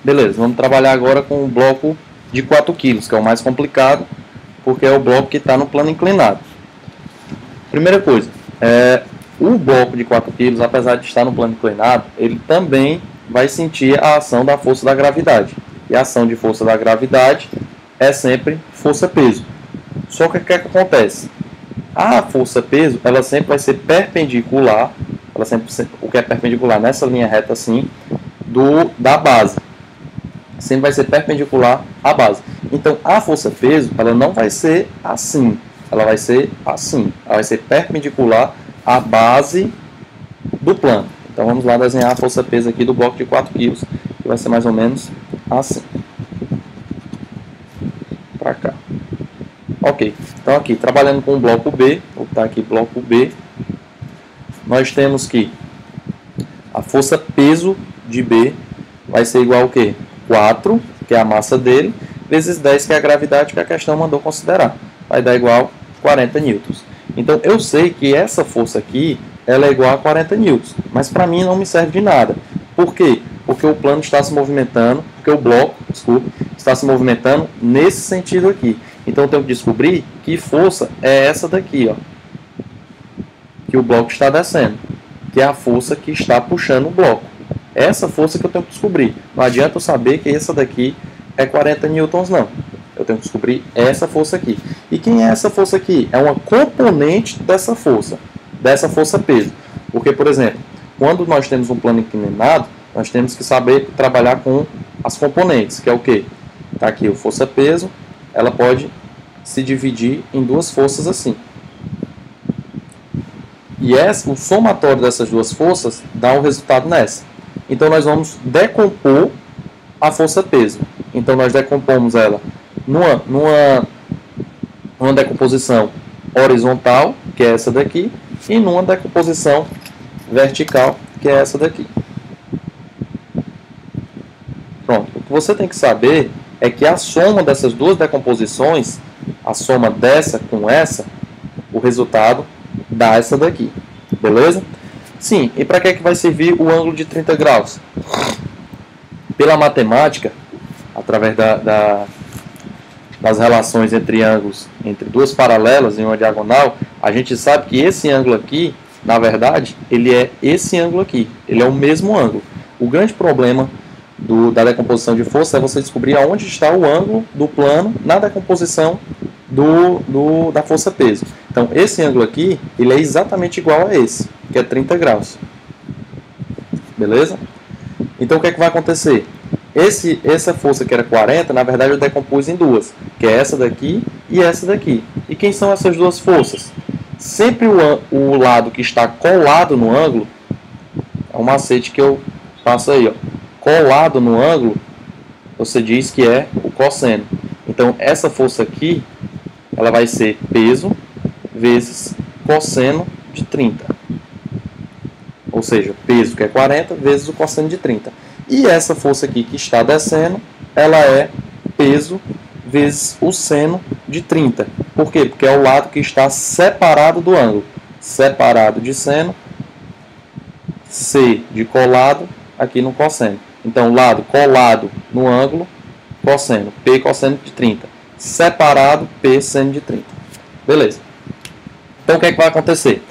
Beleza, vamos trabalhar agora com o bloco de 4 kg, que é o mais complicado, porque é o bloco que está no plano inclinado. Primeira coisa, o bloco de 4 kg, apesar de estar no plano inclinado, ele também vai sentir a ação da força da gravidade. E a ação de força da gravidade é sempre força-peso. Só que o que acontece? A força-peso, ela sempre vai ser perpendicular, o que é perpendicular nessa linha reta assim, da base. Sempre vai ser perpendicular à base. Então, a força-peso, ela não vai ser assim, ela vai ser assim. Ela vai ser perpendicular à base do plano. Então, vamos lá desenhar a força-peso aqui do bloco de 4 kg, que vai ser mais ou menos assim. Para cá. Ok, então aqui, trabalhando com o bloco B, vou botar aqui bloco B, nós temos que a força-peso de B vai ser igual ao quê? 4, que é a massa dele, vezes 10, que é a gravidade que a questão mandou considerar. Vai dar igual a 40 newtons. Então, eu sei que essa força aqui, ela é igual a 40 newtons, mas para mim não me serve de nada. Por quê? Porque o plano está se movimentando, porque o bloco, desculpa, está se movimentando nesse sentido aqui. Então, eu tenho que descobrir que força é essa daqui, ó, que o bloco está descendo, que é a força que está puxando o bloco. Essa força que eu tenho que descobrir. Não adianta eu saber que essa daqui é 40 newtons, não. Eu tenho que descobrir essa força aqui. E quem é essa força aqui? É uma componente dessa força-peso. Porque, por exemplo, quando nós temos um plano inclinado, nós temos que saber trabalhar com as componentes, que é o quê? Está aqui o força-peso, ela pode se dividir em duas forças assim. E o somatório dessas duas forças dá um resultado nessa. Então, nós vamos decompor a força-peso. Então, nós decompomos ela numa decomposição horizontal, que é essa daqui, e numa decomposição vertical, que é essa daqui. Pronto. O que você tem que saber é que a soma dessas duas decomposições, a soma dessa com essa, o resultado dá essa daqui. Beleza? Sim, e para que vai servir o ângulo de 30 graus? Pela matemática, através das relações entre ângulos, entre duas paralelas em uma diagonal, a gente sabe que esse ângulo aqui, na verdade, ele é esse ângulo aqui. Ele é o mesmo ângulo. O grande problema da decomposição de força é você descobrir aonde está o ângulo do plano na decomposição da força-peso. Então, esse ângulo aqui, ele é exatamente igual a esse, que é 30 graus. Beleza? Então, o que é que vai acontecer? Essa força que era 40, na verdade, eu decompus em duas, que é essa daqui e essa daqui. E quem são essas duas forças? Sempre o lado que está colado no ângulo, é um macete que eu faço aí, ó. Colado no ângulo, você diz que é o cosseno. Então, essa força aqui, ela vai ser peso vezes cosseno de 30. Ou seja, peso que é 40 vezes o cosseno de 30. E essa força aqui que está descendo, ela é peso vezes o seno de 30. Por quê? Porque é o lado que está separado do ângulo. Separado de seno, C de colado, aqui no cosseno. Então, lado colado no ângulo, cosseno. P cosseno de 30. Separado, P seno de 30. Beleza. Então, o que é que vai acontecer?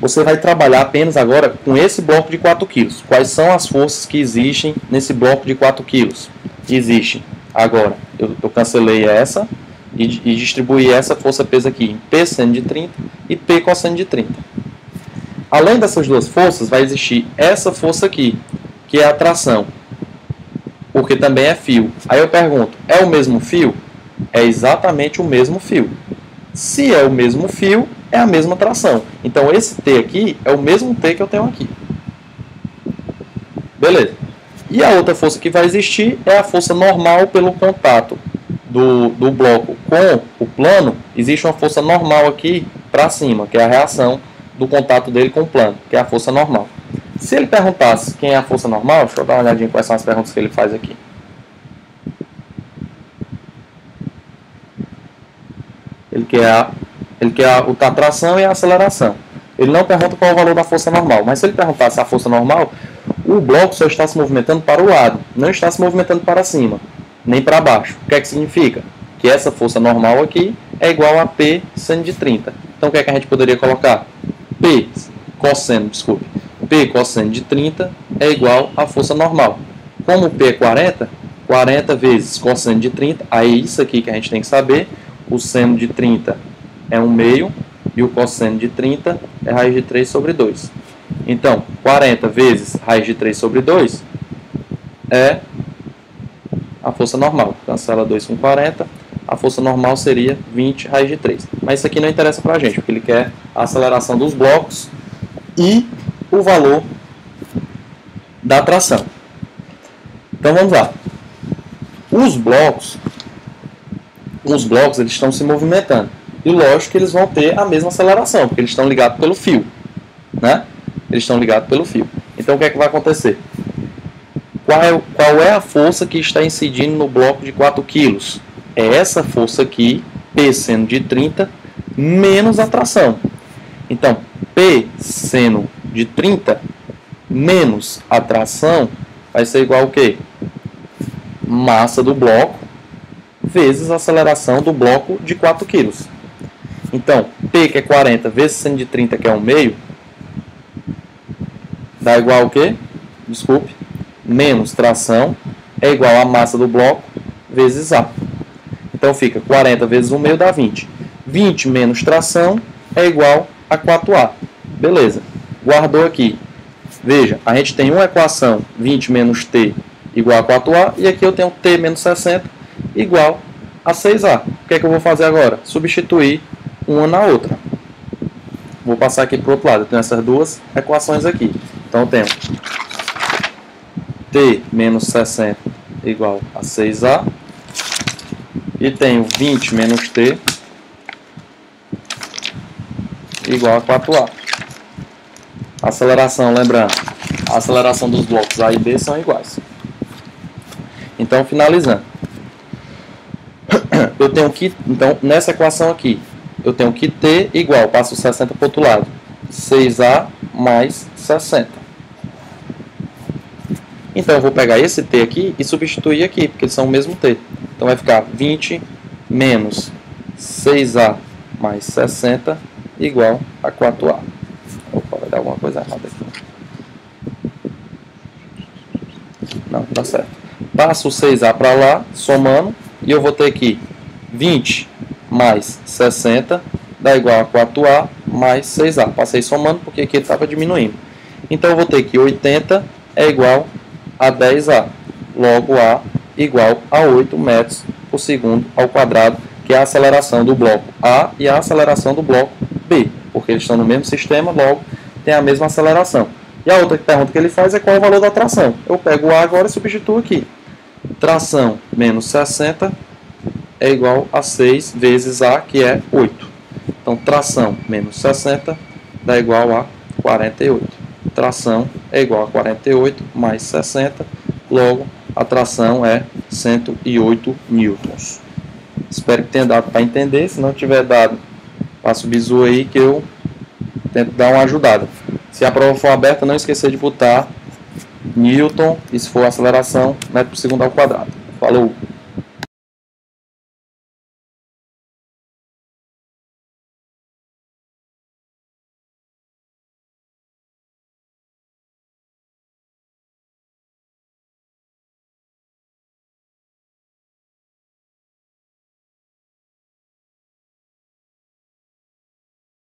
Você vai trabalhar apenas agora com esse bloco de 4 kg. Quais são as forças que existem nesse bloco de 4 kg? Existem. Agora, eu cancelei essa e distribuí essa força-peso aqui em P seno de 30 e P cosseno de 30. Além dessas duas forças, vai existir essa força aqui, que é a tração, porque também é fio. Aí eu pergunto, é o mesmo fio? É exatamente o mesmo fio. Se é o mesmo fio, é a mesma tração. Então, esse T aqui é o mesmo T que eu tenho aqui. Beleza. E a outra força que vai existir é a força normal pelo contato do bloco com o plano. Existe uma força normal aqui para cima, que é a reação do contato dele com o plano, que é a força normal. Se ele perguntasse quem é a força normal, deixa eu dar uma olhadinha quais são as perguntas que ele faz aqui. Ele quer a tração e a aceleração. Ele não pergunta qual é o valor da força normal, mas se ele perguntasse a força normal, o o bloco só está se movimentando para o lado, não está se movimentando para cima, nem para baixo. O que é que significa? Que essa força normal aqui é igual a P seno de 30. Então o que é que a gente poderia colocar? P cosseno de 30 é igual à força normal. Como P é 40, 40 vezes cosseno de 30, aí é isso aqui que a gente tem que saber. O seno de 30 é 1/2 e o cosseno de 30 é raiz de 3 sobre 2. Então, 40 vezes raiz de 3 sobre 2 é a força normal. Cancela 2 com 40. A força normal seria 20 raiz de 3. Mas isso aqui não interessa para a gente, porque ele quer a aceleração dos blocos e o valor da tração. Então vamos lá. Os blocos eles estão se movimentando. E lógico que eles vão ter a mesma aceleração, porque eles estão ligados pelo fio, né? Eles estão ligados pelo fio. Então o que é que vai acontecer? Qual é a força que está incidindo no bloco de 4 kg? É essa força aqui, P seno de 30, menos a tração. Então, P seno de 30 menos a tração vai ser igual ao quê? Massa do bloco vezes a aceleração do bloco de 4 kg. Então, P, que é 40, vezes seno de 30, que é 1/2, dá igual ao quê? Desculpe. Menos tração é igual a massa do bloco vezes A. Então fica 40 vezes 1/2 dá 20. 20 menos tração é igual a 4A. Beleza. Guardou aqui. Veja, a gente tem uma equação 20 menos T igual a 4A. E aqui eu tenho T menos 60 igual a 6A. O que é que eu vou fazer agora? Substituir uma na outra. Vou passar aqui para o outro lado. Eu tenho essas duas equações aqui. Então eu tenho T menos 60 igual a 6A. E tenho 20 menos T igual a 4A. Aceleração, lembrando, a aceleração dos blocos A e B são iguais. Então, finalizando. Eu tenho que, então, nessa equação aqui, eu tenho que T igual, passo 60 para o outro lado, 6A mais 60. Então, eu vou pegar esse T aqui e substituir aqui, porque eles são o mesmo T. Então, vai ficar 20 menos 6A mais 60 igual a 4A. Opa, vai dar alguma coisa errada aqui. Não, tá certo. Passo o 6A para lá, somando, e eu vou ter aqui 20 mais 60 dá igual a 4A mais 6A. Passei somando porque aqui ele estava diminuindo. Então, eu vou ter que 80 é igual a 10A. Logo, A igual a 8 metros por segundo ao quadrado, que é a aceleração do bloco A e a aceleração do bloco B, porque eles estão no mesmo sistema, logo tem a mesma aceleração. E a outra pergunta que ele faz é qual é o valor da tração. Eu pego o A agora e substituo aqui. Tração menos 60 é igual a 6 vezes A, que é 8. Então, tração menos 60 dá igual a 48. Tração é igual a 48 mais 60, logo a tração é 108 newtons. Espero que tenha dado para entender. Se não tiver dado, faça o bizu aí que eu tento dar uma ajudada. Se a prova for aberta, não esqueça de botar newton, e se for aceleração, metro por segundo ao quadrado. Falou!